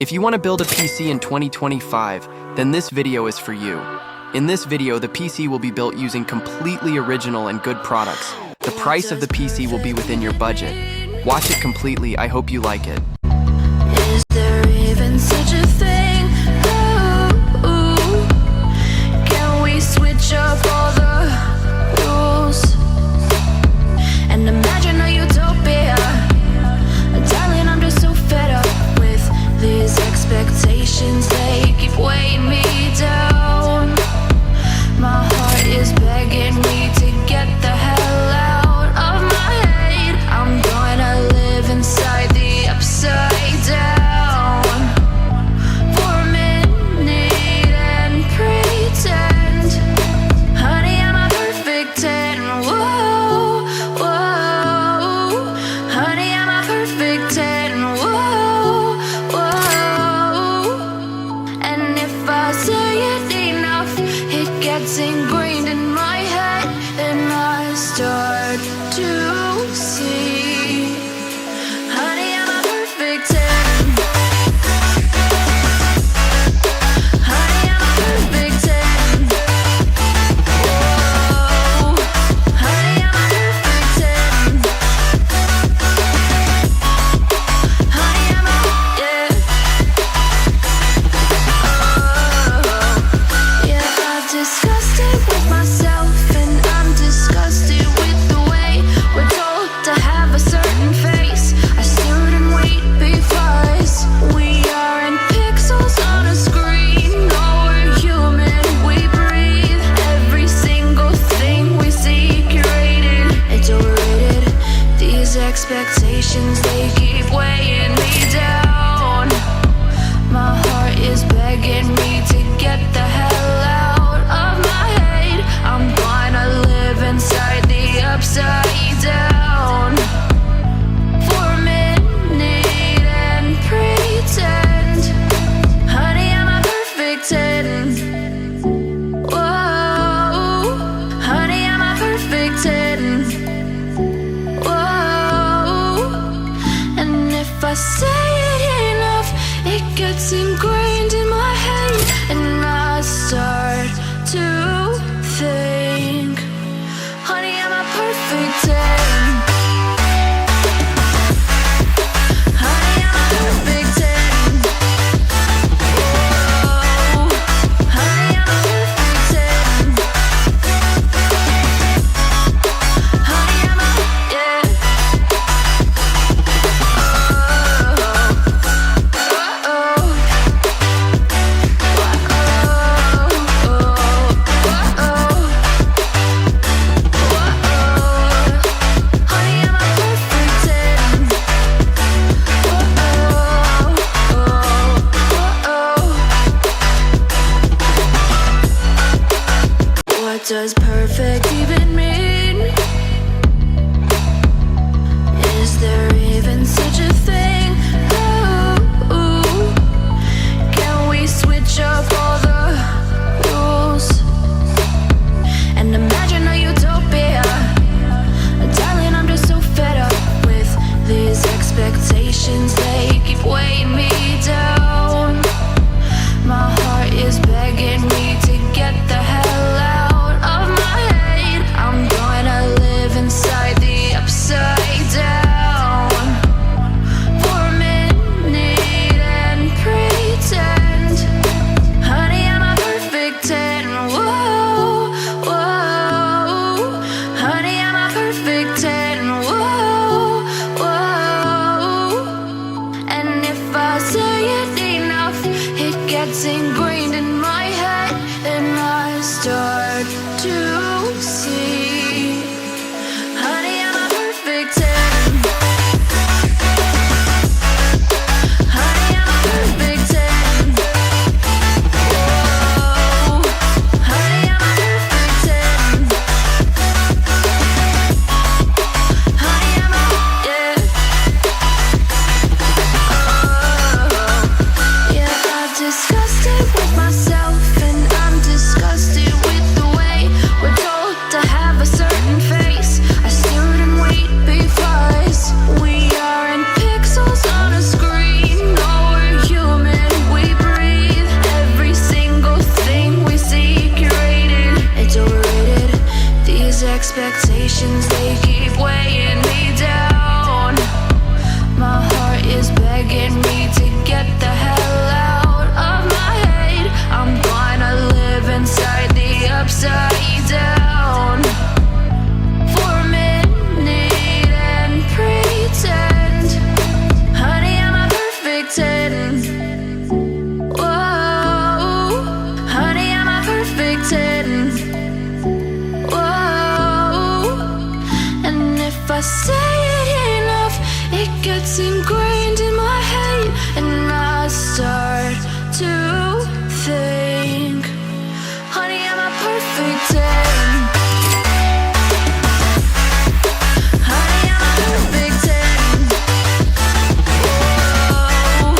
If you want to build a PC in 2025, then this video is for you. In this video, the PC will be built using completely original and good products. The price of the PC will be within your budget. Watch it completely, I hope you like it. Is there even such a thing? Ooh, can we switch up all the rules and imagine a utopia? Darling, I'm just so fed up with these expectations. They keep weighing me down. My heart is begging me to get the hell out of my head. I'm gonna live inside the upside down for a minute and pretend, honey, I'm a perfect 10. Whoa, whoa, honey, I'm a perfect 10. Whoa, whoa, and if I say it enough, it gets ingrained in my head, and I start to see, honey, I'm a perfect 10. Honey, I'm a perfect 10. Whoa, honey, I'm a perfect 10. Honey, I'm a, yeah. Yeah, I've discussed it with myself, and I'm disgusted with the way we're told to have a certain face. I stood and wait because we aren't pixels on a screen. No, we're human, we breathe. Every single thing we see curated. It's overrated. These expectations, they keep weighing me down. My heart is begging me to get the hell out of my head. I'm gonna live inside the upside down for a minute and pretend, honey, I'm a perfect 10. Whoa, honey, I'm a perfect 10. Whoa, and if I say it enough, it gets ingrained in my head, and I start to think, honey, I'm a perfect 10. Honey, I'm a perfect 10. Whoa, honey, I'm a perfect 10. Honey, I'm a, yeah. What does perfect even mean? Is there even such a thing? Ooh, can we switch up all the rules and imagine a utopia? Darling, I'm just so fed up with these expectations. They keep weighing me down. My heart is begging me to get the hell out of my head. I'm gonna live inside the upside down for a minute and pretend, honey, I'm a perfect 10. Whoa, whoa, honey, I'm a perfect 10. Whoa, whoa, and if I say it enough, it gets ingrained in my head, and I start to see, honey, I'm a perfect 10. Honey, I'm a perfect 10. Whoa, honey, I'm a perfect 10. Honey, I'm a, yeah. Yeah, I've discussed it expectations, they keep weighing me down. My heart is begging me to get the hell out of my head. I'm gonna live inside the upside down for a minute and pretend, honey, I'm a perfect 10. Whoa, honey, I'm a perfect 10. Whoa, and if I say it enough, it gets ingrained in my head, and I start to think, honey, I'm a perfect 10. Honey, I'm a perfect 10. Whoa,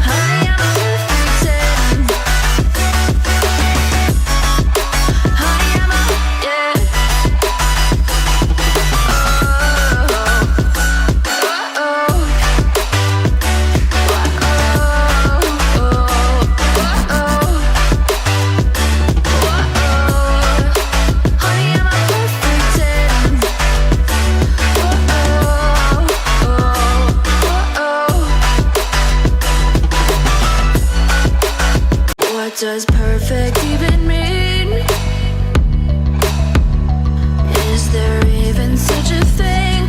honey, I'm a perfect 10. Honey, I'm a, yeah. What does perfect even mean? Is there even such a thing?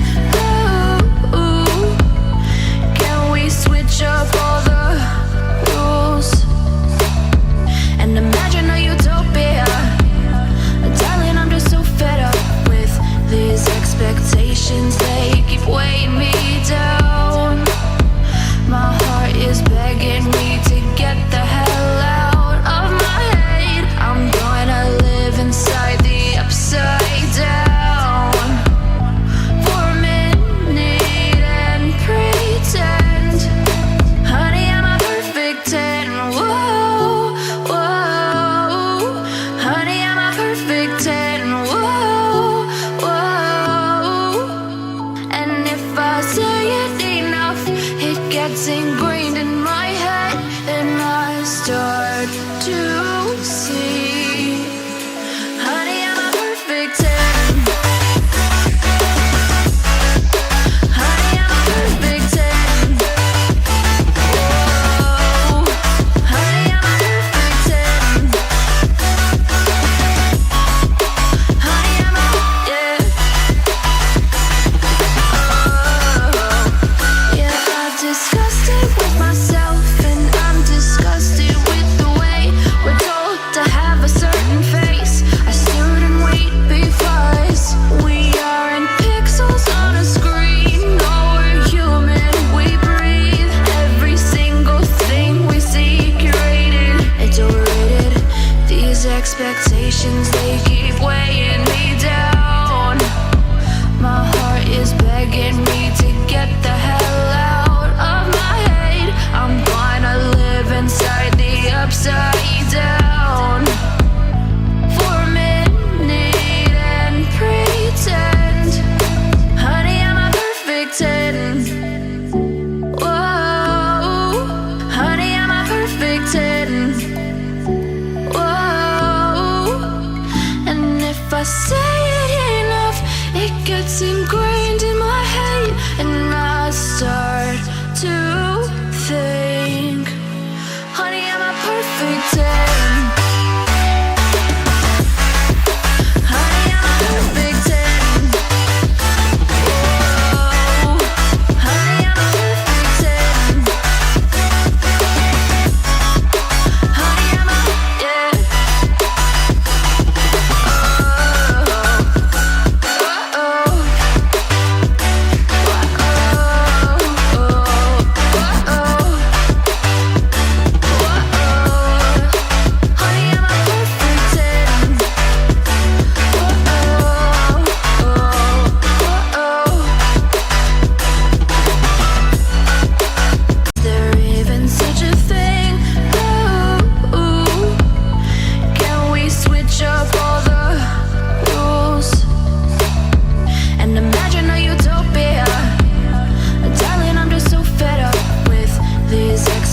Ooh, can we switch up all the rules and imagine a utopia? Darling, I'm just so fed up with these expectations, they keep weighing me down. My heart is begging me to get the hell out of my head. I'm gonna live inside the upside down for a minute and pretend, honey, I'm a perfect 10. Whoa, whoa, honey, I'm a perfect 10. Whoa, whoa, and if I say it enough, it gets ingrained in my head, and I start to see, honey, I'm a perfect 10. Honey, I'm a perfect 10. Whoa, honey, I'm a perfect 10. Honey, I'm a, yeah. Yeah, I've discussed it with myself, and I'm disgusted with the way we're told to have a certain face. I stood and wait because we aren't pixels on a screen. No, we're human, we breathe. Every single thing we see curated, it's overrated. These expectations, they keep weighing me down. My heart is begging me to get the hell out of my head. I'm gonna live inside the upside down for a minute and pretend, honey, I'm a perfect 10. Whoa, honey, I'm a perfect 10. Whoa, and if I say it enough, it gets ingrained in my head, and I start to think, honey, I'm a perfect 10. Honey, I'm a perfect 10. Whoa, honey, I'm a perfect 10. Honey, I'm a, yeah.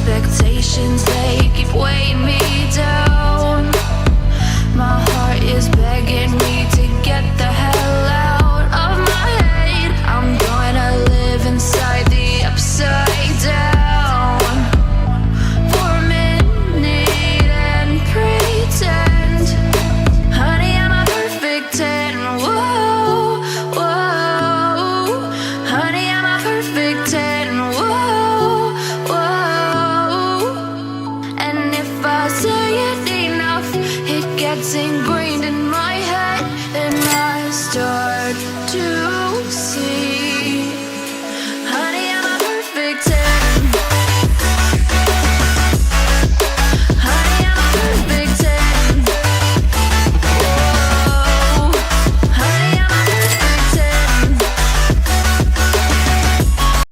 expectations, they keep weighing